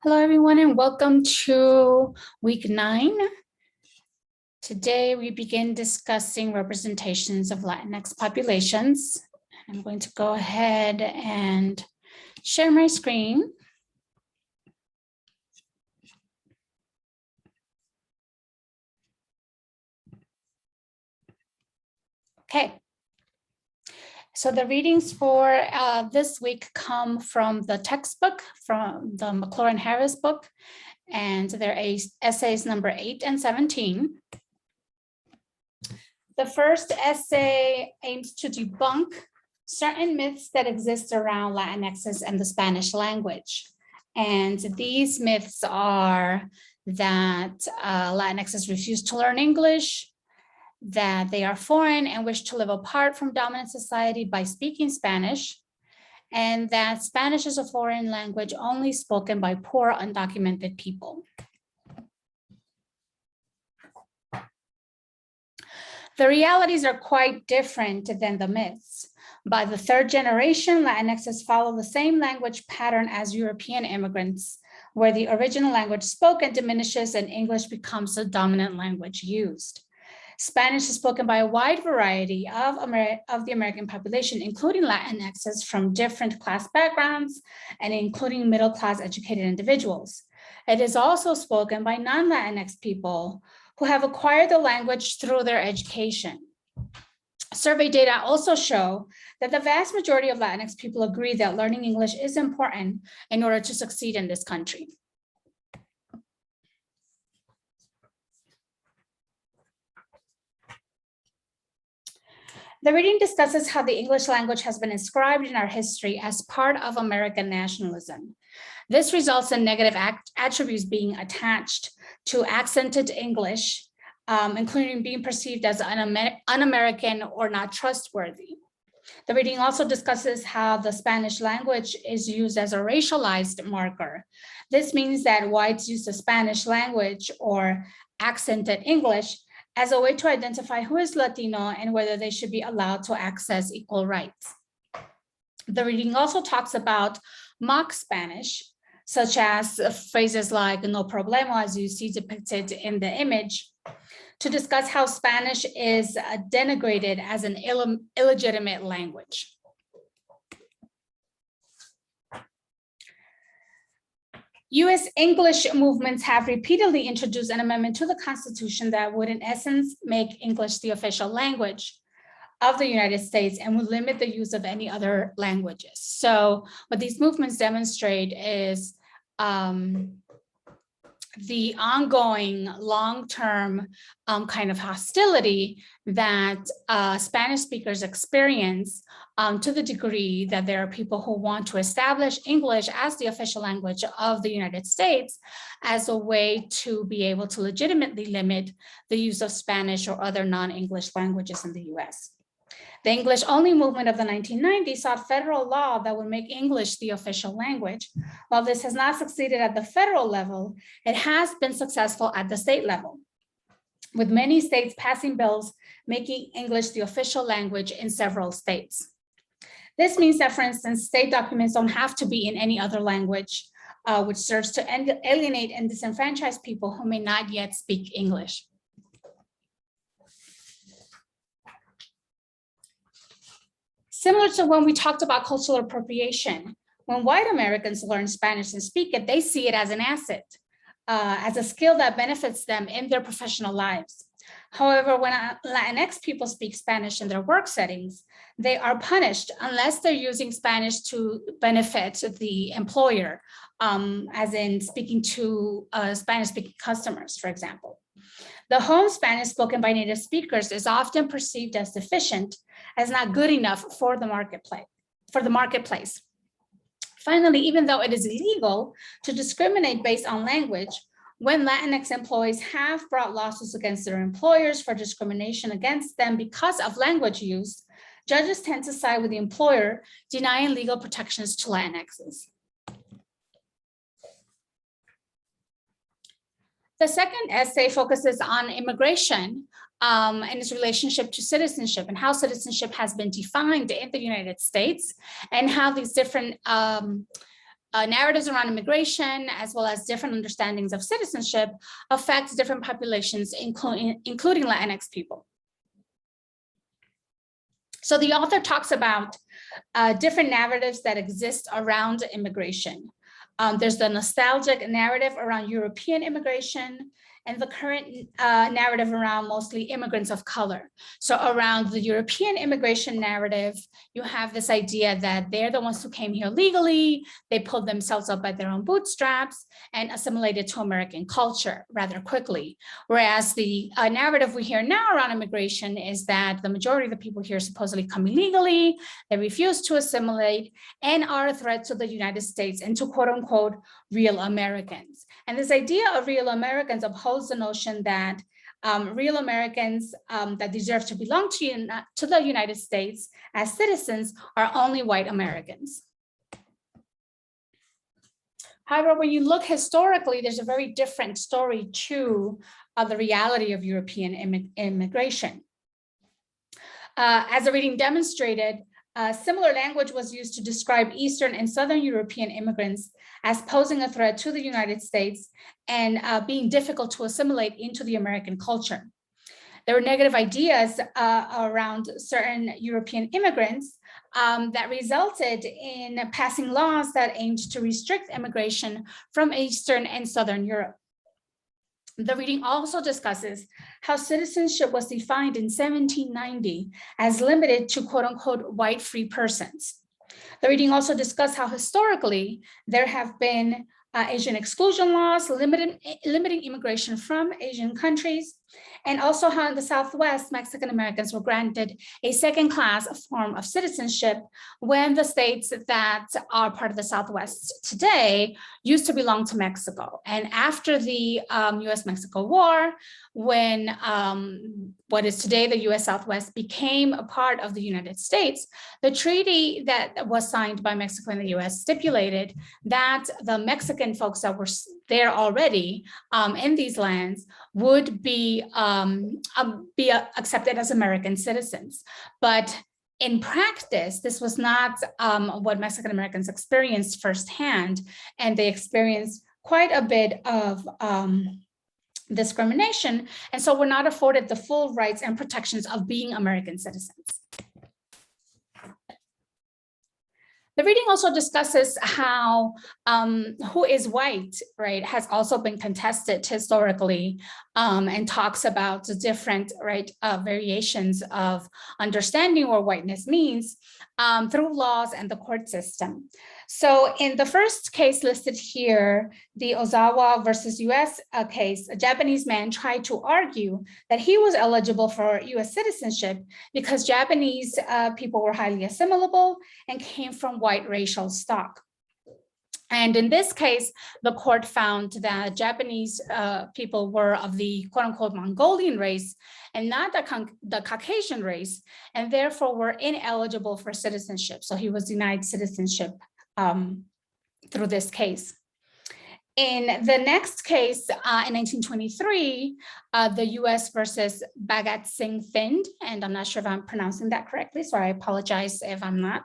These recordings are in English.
Hello, everyone, and welcome to week 9. Today, we begin discussing representations of Latinx populations. I'm going to go ahead and share my screen. Okay. So the readings for this week come from the textbook, from the McLaurin-Harris book, and they're essays number 8 and 17. The first essay aims to debunk certain myths that exist around Latinxes and the Spanish language. And these myths are that Latinxes refuse to learn English, that they are foreign and wish to live apart from dominant society by speaking Spanish, and that Spanish is a foreign language only spoken by poor, undocumented people. The realities are quite different than the myths. By the third generation, Latinxes follow the same language pattern as European immigrants, where the original language spoken diminishes and English becomes the dominant language used. Spanish is spoken by a wide variety of the American population, including Latinxes from different class backgrounds and including middle-class educated individuals. It is also spoken by non-Latinx people who have acquired the language through their education. Survey data also show that the vast majority of Latinx people agree that learning English is important in order to succeed in this country. The reading discusses how the English language has been inscribed in our history as part of American nationalism. This results in negative attributes being attached to accented English, including being perceived as un-American or not trustworthy. The reading also discusses how the Spanish language is used as a racialized marker. This means that whites use the Spanish language or accented English as a way to identify who is Latino and whether they should be allowed to access equal rights. The reading also talks about mock Spanish, such as phrases like no problema, as you see depicted in the image, to discuss how Spanish is denigrated as an illegitimate language. US English movements have repeatedly introduced an amendment to the Constitution that would in essence make English the official language of the United States and would limit the use of any other languages. So what these movements demonstrate is the ongoing long-term kind of hostility that Spanish speakers experience to the degree that there are people who want to establish English as the official language of the United States as a way to be able to legitimately limit the use of Spanish or other non-English languages in the US. The English-only movement of the 1990s sought federal law that would make English the official language. While this has not succeeded at the federal level, it has been successful at the state level, with many states passing bills making English the official language in several states. This means that, for instance, state documents don't have to be in any other language, which serves to alienate and disenfranchise people who may not yet speak English. Similar to when we talked about cultural appropriation, when white Americans learn Spanish and speak it, they see it as an asset, as a skill that benefits them in their professional lives. However, when Latinx people speak Spanish in their work settings, they are punished unless they're using Spanish to benefit the employer, as in speaking to Spanish-speaking customers, for example. The home Spanish spoken by native speakers is often perceived as deficient, as not good enough for the marketplace. Finally, even though it is illegal to discriminate based on language, when Latinx employees have brought lawsuits against their employers for discrimination against them because of language use, judges tend to side with the employer, denying legal protections to Latinxes. The second essay focuses on immigration and its relationship to citizenship and how citizenship has been defined in the United States and how these different narratives around immigration, as well as different understandings of citizenship, affect different populations, including Latinx people. So the author talks about different narratives that exist around immigration. There's the nostalgic narrative around European immigration, and the current narrative around mostly immigrants of color. So around the European immigration narrative, you have this idea that they're the ones who came here legally, they pulled themselves up by their own bootstraps and assimilated to American culture rather quickly. Whereas the narrative we hear now around immigration is that the majority of the people here supposedly come illegally, they refuse to assimilate, and are a threat to the United States and to quote unquote real Americans. And this idea of real Americans upholds the notion that real Americans that deserve to belong to the United States as citizens are only white Americans. However, when you look historically, there's a very different story to the reality of European immigration. As the reading demonstrated, similar language was used to describe Eastern and Southern European immigrants as posing a threat to the United States and being difficult to assimilate into the American culture. There were negative ideas around certain European immigrants that resulted in passing laws that aimed to restrict immigration from Eastern and Southern Europe. The reading also discusses how citizenship was defined in 1790 as limited to quote unquote white free persons. The reading also discussed how historically there have been Asian exclusion laws limiting immigration from Asian countries, and also how in the Southwest, Mexican Americans were granted a second-class form of citizenship when the states that are part of the Southwest today used to belong to Mexico. And after the US-Mexico War, when what is today the US Southwest became a part of the United States, the treaty that was signed by Mexico and the US stipulated that the Mexican folks that were there already in these lands would be accepted as American citizens. But in practice, this was not what Mexican Americans experienced firsthand, and they experienced quite a bit of discrimination, and so were not afforded the full rights and protections of being American citizens. The reading also discusses how who is white, right, has also been contested historically, and talks about the different variations of understanding what whiteness means through laws and the court system. So in the first case listed here, the Ozawa versus US case, a Japanese man tried to argue that he was eligible for US citizenship because Japanese people were highly assimilable and came from white racial stock. And in this case, the court found that Japanese people were of the quote unquote Mongolian race and not the Caucasian race, and therefore were ineligible for citizenship. So he was denied citizenship through this case. In the next case, in 1923, the US versus Bhagat Singh Thind, and I'm not sure if I'm pronouncing that correctly, so I apologize if I'm not.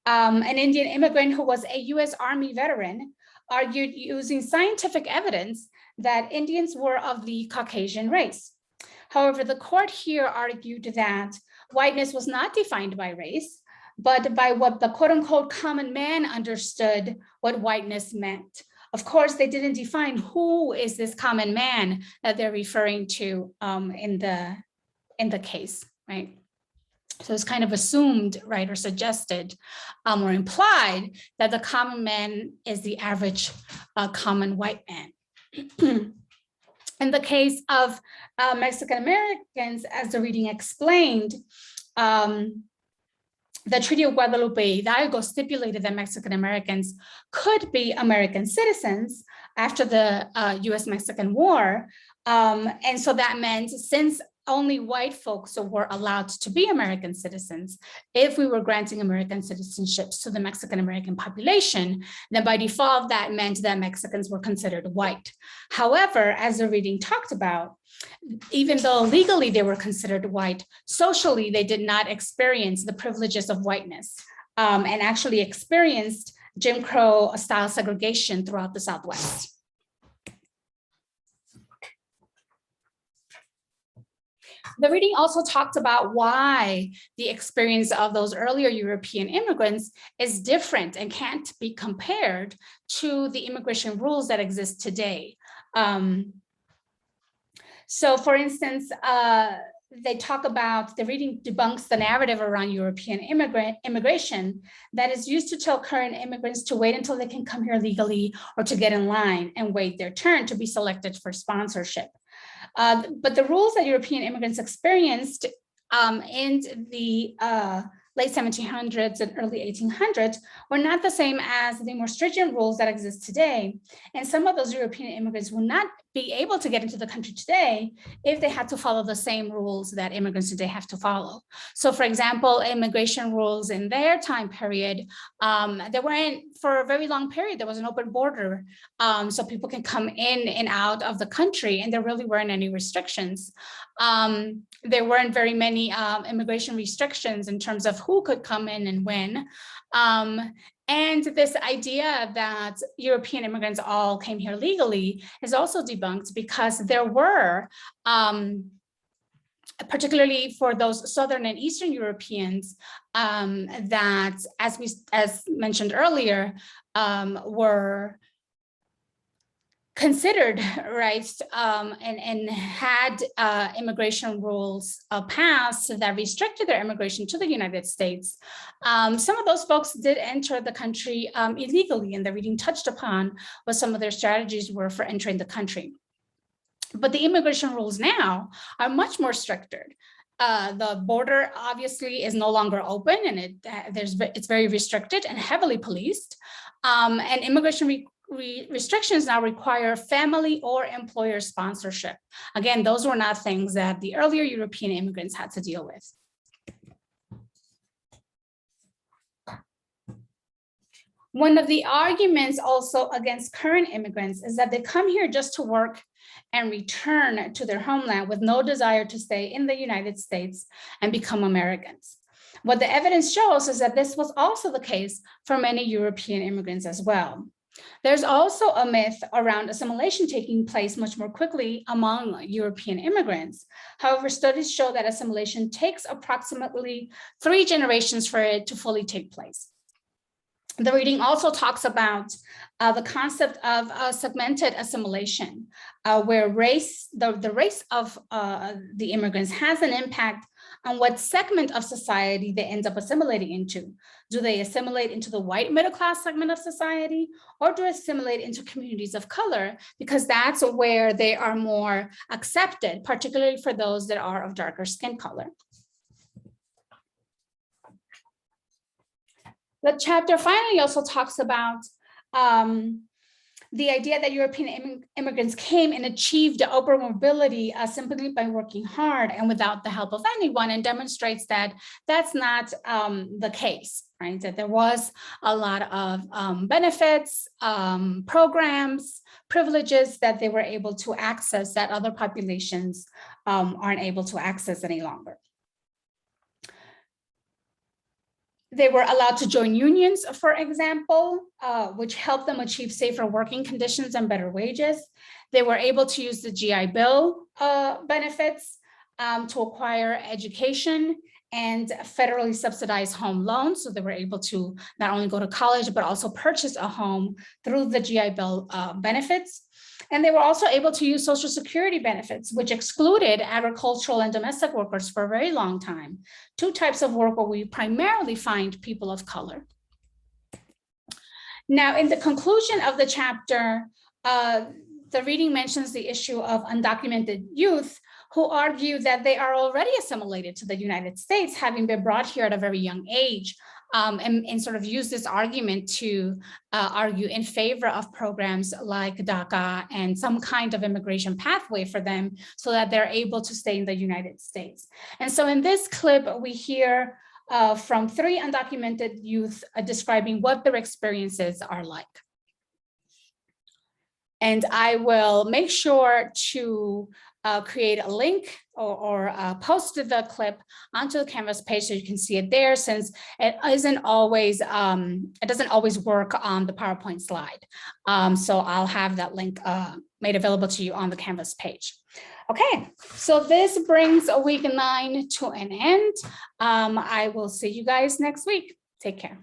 An Indian immigrant who was a US Army veteran argued using scientific evidence that Indians were of the Caucasian race. However, the court here argued that whiteness was not defined by race, but by what the quote unquote common man understood what whiteness meant. Of course, they didn't define who is this common man that they're referring to in the case, right? So it's kind of assumed, right, or suggested or implied that the common man is the average common white man. In the case of Mexican Americans, as the reading explained, the Treaty of Guadalupe Hidalgo stipulated that Mexican Americans could be American citizens after the US-Mexican War. And so that meant since only white folks were allowed to be American citizens, if we were granting American citizenships to the Mexican American population, then by default, that meant that Mexicans were considered white. However, as the reading talked about, even though legally they were considered white, socially they did not experience the privileges of whiteness and actually experienced Jim Crow style segregation throughout the Southwest. The reading also talked about why the experience of those earlier European immigrants is different and can't be compared to the immigration rules that exist today. So for instance, they talk about, the reading debunks the narrative around European immigration that is used to tell current immigrants to wait until they can come here legally or to get in line and wait their turn to be selected for sponsorship. But the rules that European immigrants experienced in the late 1700s and early 1800s were not the same as the more stringent rules that exist today. And some of those European immigrants will not be able to get into the country today if they had to follow the same rules that immigrants today have to follow. So for example, immigration rules in their time period, there weren't, for a very long period, there was an open border. So people can come in and out of the country, and there really weren't any restrictions. There weren't very many immigration restrictions in terms of who could come in and when. And this idea that European immigrants all came here legally is also debunked, because there were, particularly for those Southern and Eastern Europeans, that, as mentioned earlier, were considered rights and had immigration rules passed that restricted their immigration to the United States. Some of those folks did enter the country illegally, and the reading touched upon what some of their strategies were for entering the country. But the immigration rules now are much more stricter. The border obviously is no longer open, and it's very restricted and heavily policed. And immigration restrictions now require family or employer sponsorship. Again, those were not things that the earlier European immigrants had to deal with. One of the arguments also against current immigrants is that they come here just to work and return to their homeland with no desire to stay in the United States and become Americans. What the evidence shows is that this was also the case for many European immigrants as well. There's also a myth around assimilation taking place much more quickly among European immigrants. However, studies show that assimilation takes approximately 3 generations for it to fully take place. The reading also talks about the concept of segmented assimilation, where the race of the immigrants has an impact on what segment of society they end up assimilating into. Do they assimilate into the white middle-class segment of society, or do they assimilate into communities of color? Because that's where they are more accepted, particularly for those that are of darker skin color. The chapter finally also talks about the idea that European immigrants came and achieved upward mobility simply by working hard and without the help of anyone, and demonstrates that that's not the case, right? That there was a lot of benefits, programs, privileges that they were able to access that other populations aren't able to access any longer. They were allowed to join unions, for example, which helped them achieve safer working conditions and better wages. They were able to use the GI Bill benefits to acquire education and federally subsidized home loans. So they were able to not only go to college, but also purchase a home through the GI Bill benefits. And they were also able to use Social Security benefits, which excluded agricultural and domestic workers for a very long time. 2 types of work where we primarily find people of color. Now, in the conclusion of the chapter, the reading mentions the issue of undocumented youth who argue that they are already assimilated to the United States, having been brought here at a very young age. And sort of use this argument to argue in favor of programs like DACA and some kind of immigration pathway for them so that they're able to stay in the United States. And so in this clip, we hear from 3 undocumented youth describing what their experiences are like. And I will make sure to create a link or post the clip onto the Canvas page so you can see it there, since it doesn't always work on the PowerPoint slide. So I'll have that link made available to you on the Canvas page. Okay, so this brings week 9 to an end. I will see you guys next week. Take care.